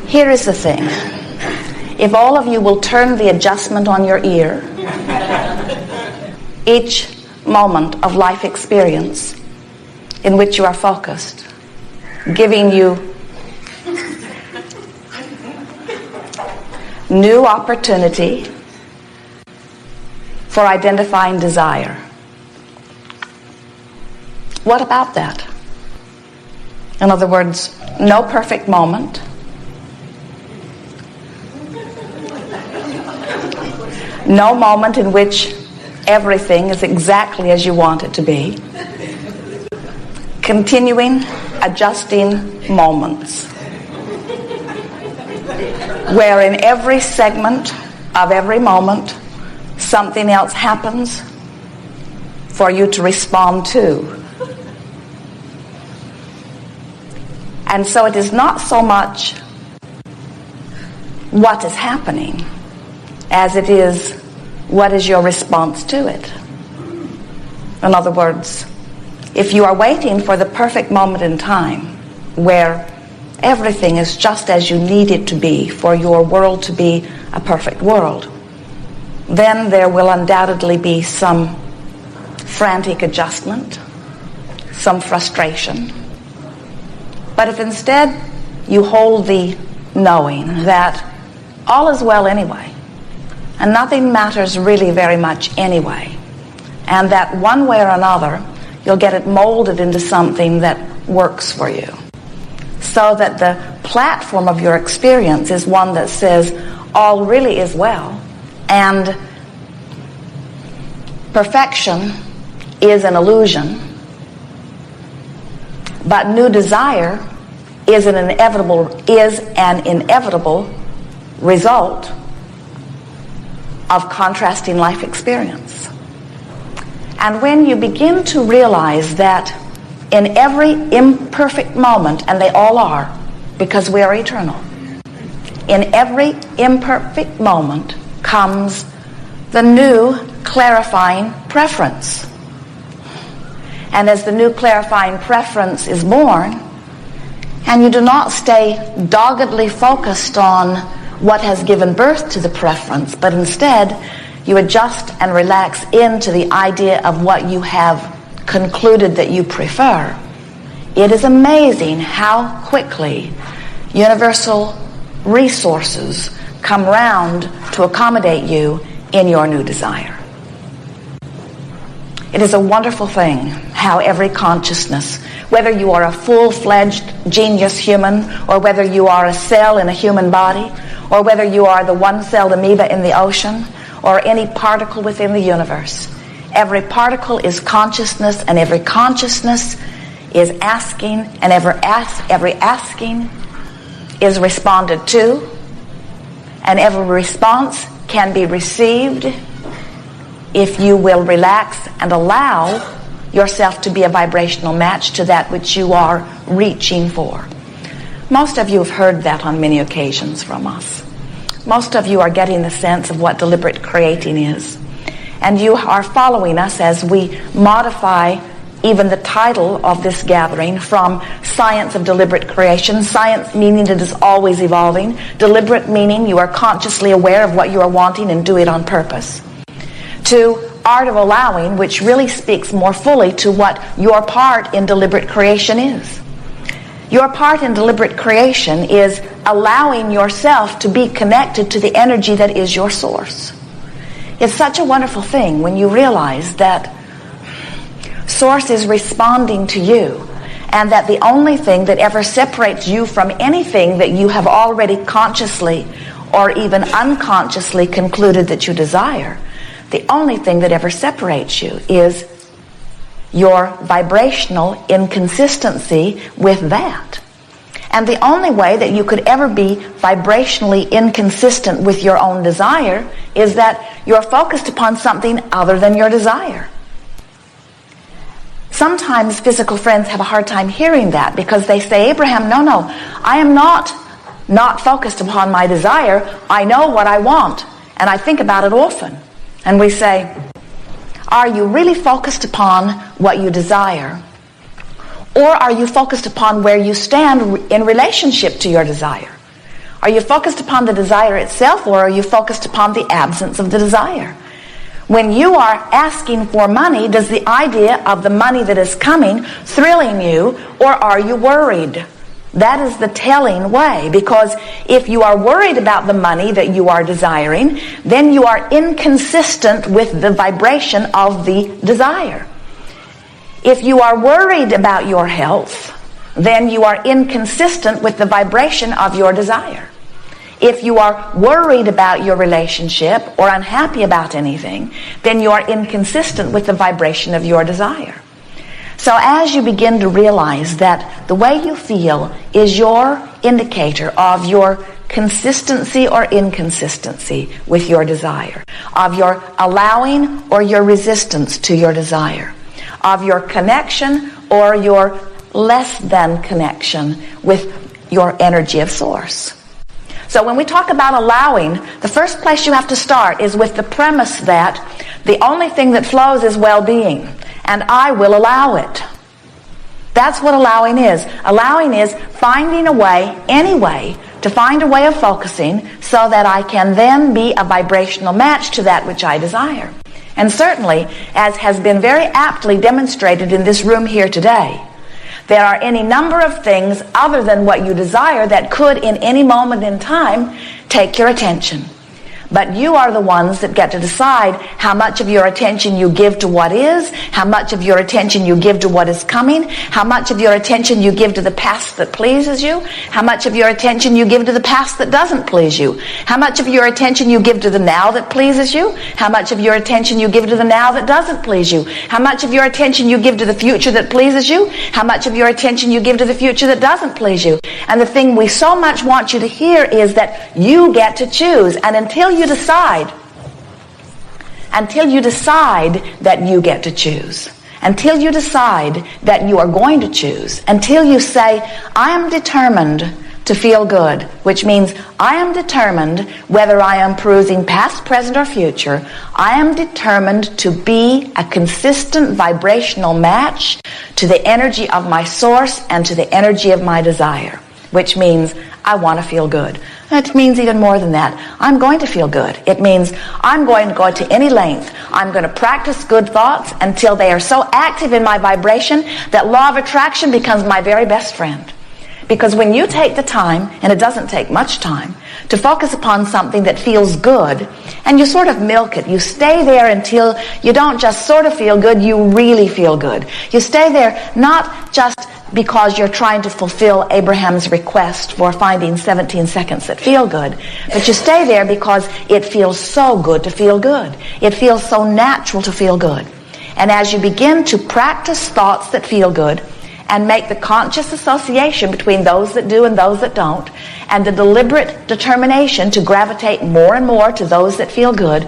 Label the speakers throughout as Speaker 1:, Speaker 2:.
Speaker 1: Here is the thing. If all of you will turn the adjustment on your ear, each moment of life experience in which you are focused, giving you new opportunity for identifying desire. What about that? In other words, no perfect moment. No moment in which everything is exactly as you want it to be. Continuing, adjusting moments, where in every segment of every moment, something else happens for you to respond to. And so it is not so much what is happening as it is what is your response to it. In other words, if you are waiting for the perfect moment in time where everything is just as you need it to be for your world to be a perfect world, then there will undoubtedly be some frantic adjustment, some frustration. But if instead you hold the knowing that all is well anyway, and nothing matters really very much anyway, and that one way or another you'll get it molded into something that works for you, so that the platform of your experience is one that says all really is well, and perfection is an illusion, but new desire is an inevitable result of contrasting life experience. And when you begin to realize that in every imperfect moment, and they all are, because we are eternal, in every imperfect moment comes the new clarifying preference. And as the new clarifying preference is born, and you do not stay doggedly focused on what has given birth to the preference, but instead you adjust and relax into the idea of what you have concluded that you prefer, it is amazing how quickly universal resources come round to accommodate you in your new desire. It is a wonderful thing how every consciousness, whether you are a full-fledged genius human, or whether you are a cell in a human body, or whether you are the one-celled amoeba in the ocean, or any particle within the universe, every particle is consciousness, and every consciousness is asking, and every asking is responded to, and every response can be received if you will relax and allow yourself to be a vibrational match to that which you are reaching for. Most of you have heard that on many occasions from us. Most of you are getting the sense of what deliberate creating is. And you are following us as we modify even the title of this gathering from Science of Deliberate Creation, science meaning it is always evolving, deliberate meaning you are consciously aware of what you are wanting and do it on purpose, to Art of Allowing, which really speaks more fully to what your part in deliberate creation is. Your part in deliberate creation is allowing yourself to be connected to the energy that is your source. It's such a wonderful thing when you realize that source is responding to you, and that the only thing that ever separates you from anything that you have already consciously or even unconsciously concluded that you desire, the only thing that ever separates you is your vibrational inconsistency with that. And the only way that you could ever be vibrationally inconsistent with your own desire is that you're focused upon something other than your desire. Sometimes physical friends have a hard time hearing that because they say, Abraham, no, I am not focused upon my desire. I know what I want, and I think about it often. And we say, are you really focused upon what you desire? Or are you focused upon where you stand in relationship to your desire? Are you focused upon the desire itself, or are you focused upon the absence of the desire? When you are asking for money, does the idea of the money that is coming thrilling you, or are you worried? That is the telling way, because if you are worried about the money that you are desiring, then you are inconsistent with the vibration of the desire. If you are worried about your health, then you are inconsistent with the vibration of your desire. If you are worried about your relationship or unhappy about anything, then you are inconsistent with the vibration of your desire. So as you begin to realize that the way you feel is your indicator of your consistency or inconsistency with your desire, of your allowing or your resistance to your desire, of your connection or your less than connection with your energy of source. So when we talk about allowing, the first place you have to start is with the premise that the only thing that flows is well-being, and I will allow it. That's what allowing is. Allowing is finding a way, any way, to find a way of focusing so that I can then be a vibrational match to that which I desire. And certainly, as has been very aptly demonstrated in this room here today, there are any number of things other than what you desire that could, in any moment in time, take your attention. But you are the ones that get to decide how much of your attention you give to what is, how much of your attention you give to what is coming, how much of your attention you give to the past that pleases you, how much of your attention you give to the past that doesn't please you, how much of your attention you give to the now that pleases you, how much of your attention you give to the now that doesn't please you, how much of your attention you give to the future that pleases you, how much of your attention you give to the future that doesn't please you. And the thing we so much want you to hear is that you get to choose, and until you decide that you get to choose, until you decide that you are going to choose, until you say, I am determined to feel good, which means I am determined, whether I am perusing past, present, or future, I am determined to be a consistent vibrational match to the energy of my source and to the energy of my desire, which means I want to feel good. It means even more than that. I'm going to feel good. It means I'm going to go to any length. I'm going to practice good thoughts until they are so active in my vibration that law of attraction becomes my very best friend. Because when you take the time, and it doesn't take much time, to focus upon something that feels good, and you sort of milk it, you stay there until you don't just sort of feel good, you really feel good. You stay there not just because you're trying to fulfill Abraham's request for finding 17 seconds that feel good, but you stay there because it feels so good to feel good. It feels so natural to feel good. And as you begin to practice thoughts that feel good, and make the conscious association between those that do and those that don't, and the deliberate determination to gravitate more and more to those that feel good,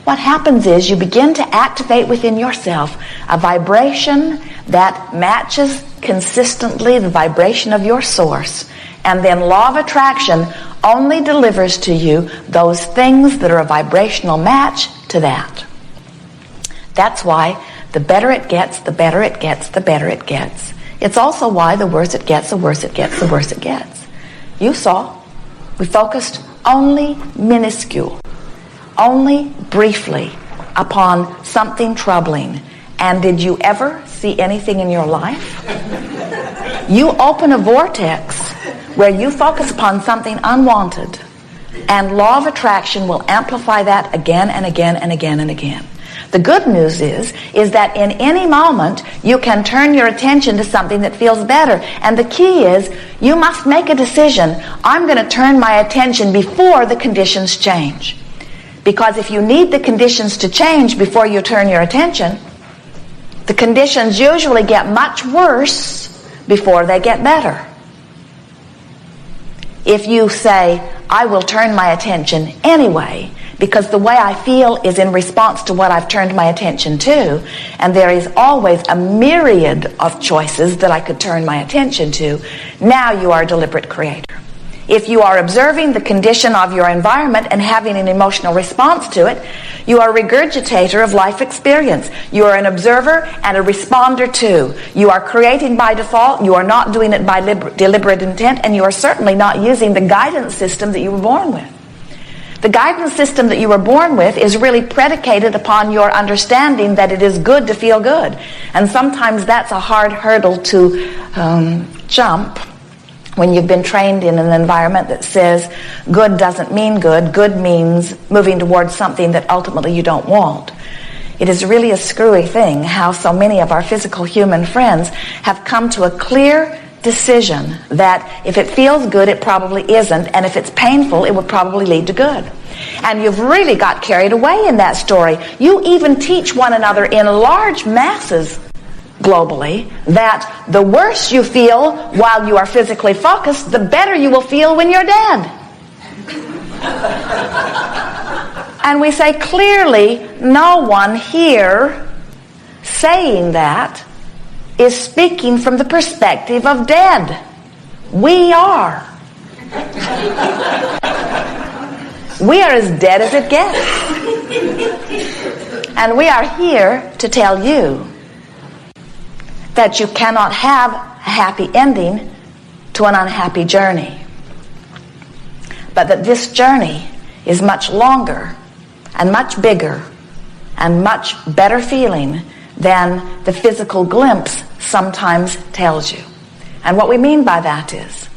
Speaker 1: what happens is you begin to activate within yourself a vibration that matches consistently the vibration of your source. And then law of attraction only delivers to you those things that are a vibrational match to that. That's why the better it gets, the better it gets, the better it gets. It's also why the worse it gets, the worse it gets, the worse it gets. You saw, we focused only minuscule, only briefly upon something troubling. And did you ever see anything in your life? You open a vortex where you focus upon something unwanted, and law of attraction will amplify that again and again and again and again. The good news is that in any moment you can turn your attention to something that feels better. And the key is you must make a decision. I'm going to turn my attention before the conditions change. Because if you need the conditions to change before you turn your attention, the conditions usually get much worse before they get better. If you say, I will turn my attention anyway, because the way I feel is in response to what I've turned my attention to, and there is always a myriad of choices that I could turn my attention to, now you are a deliberate creator. If you are observing the condition of your environment and having an emotional response to it, you are a regurgitator of life experience. You are an observer and a responder too. You are creating by default. You are not doing it by deliberate intent, and you are certainly not using the guidance system that you were born with. The guidance system that you were born with is really predicated upon your understanding that it is good to feel good. And sometimes that's a hard hurdle to jump when you've been trained in an environment that says good doesn't mean good. Good means moving towards something that ultimately you don't want. It is really a screwy thing how so many of our physical human friends have come to a clear decision that if it feels good, it probably isn't, and if it's painful, it will probably lead to good. And you've really got carried away in that story. You even teach one another in large masses globally that the worse you feel while you are physically focused, the better you will feel when you're dead. And we say clearly, no one here saying that is speaking from the perspective of dead. We are. We are as dead as it gets. And we are here to tell you that you cannot have a happy ending to an unhappy journey. But that this journey is much longer and much bigger and much better feeling than the physical glimpse sometimes tells you. And what we mean by that is,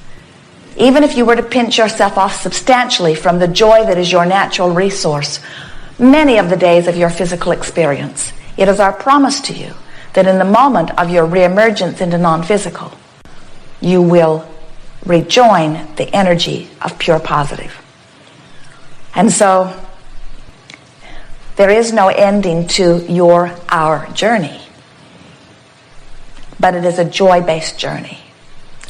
Speaker 1: even if you were to pinch yourself off substantially from the joy that is your natural resource, many of the days of your physical experience, it is our promise to you that in the moment of your reemergence into non-physical, you will rejoin the energy of pure positive. And so, there is no ending to our journey. But it is a joy-based journey.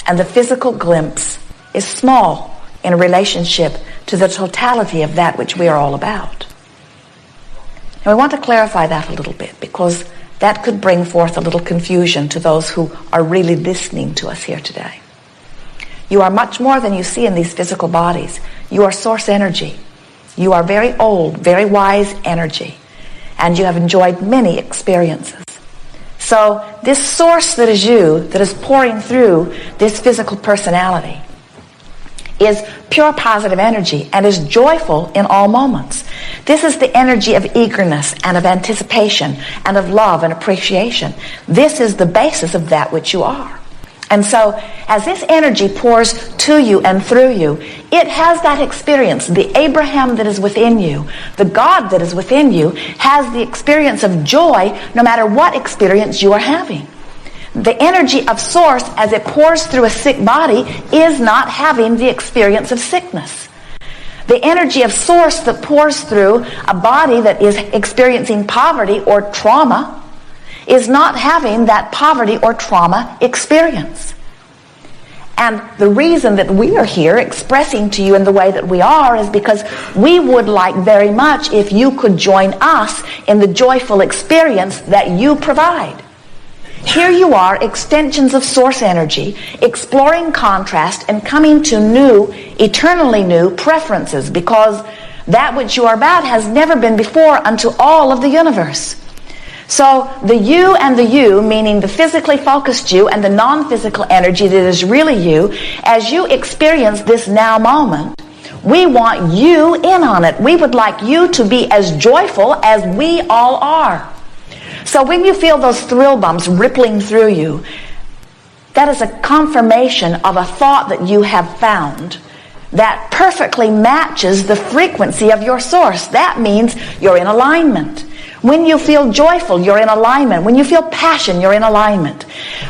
Speaker 1: And the physical glimpse is small in relationship to the totality of that which we are all about. And we want to clarify that a little bit, because that could bring forth a little confusion to those who are really listening to us here today. You are much more than you see in these physical bodies. You are source energy. You are very old, very wise energy. And you have enjoyed many experiences. So this source that is you, that is pouring through this physical personality, is pure positive energy and is joyful in all moments. This is the energy of eagerness and of anticipation and of love and appreciation. This is the basis of that which you are. And so, as this energy pours to you and through you, it has that experience. The Abraham that is within you, the God that is within you, has the experience of joy no matter what experience you are having. The energy of source, as it pours through a sick body, is not having the experience of sickness. The energy of source that pours through a body that is experiencing poverty or trauma is not having that poverty or trauma experience. And the reason that we are here expressing to you in the way that we are is because we would like very much if you could join us in the joyful experience that you provide. Here you are, extensions of source energy, exploring contrast and coming to new, eternally new preferences, because that which you are about has never been before unto all of the universe. So the you and the you, meaning the physically focused you and the non-physical energy that is really you, as you experience this now moment, we want you in on it. We would like you to be as joyful as we all are. So when you feel those thrill bumps rippling through you, that is a confirmation of a thought that you have found that perfectly matches the frequency of your source. That means you're in alignment. When you feel joyful, you're in alignment. When you feel passion, you're in alignment.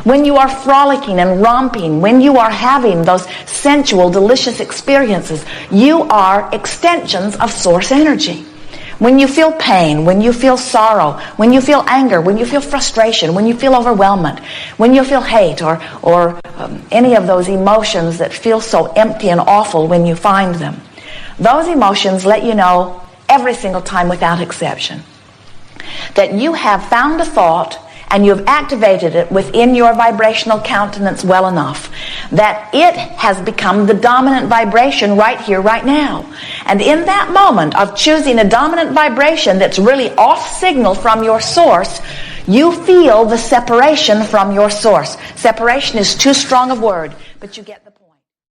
Speaker 1: When you are frolicking and romping, when you are having those sensual, delicious experiences, you are extensions of source energy. When you feel pain, when you feel sorrow, when you feel anger, when you feel frustration, when you feel overwhelmment, when you feel hate or any of those emotions that feel so empty and awful when you find them, those emotions let you know every single time without exception that you have found a thought and you've activated it within your vibrational countenance well enough that it has become the dominant vibration right here, right now. And in that moment of choosing a dominant vibration that's really off signal from your source, you feel the separation from your source. Separation is too strong a word, but you get the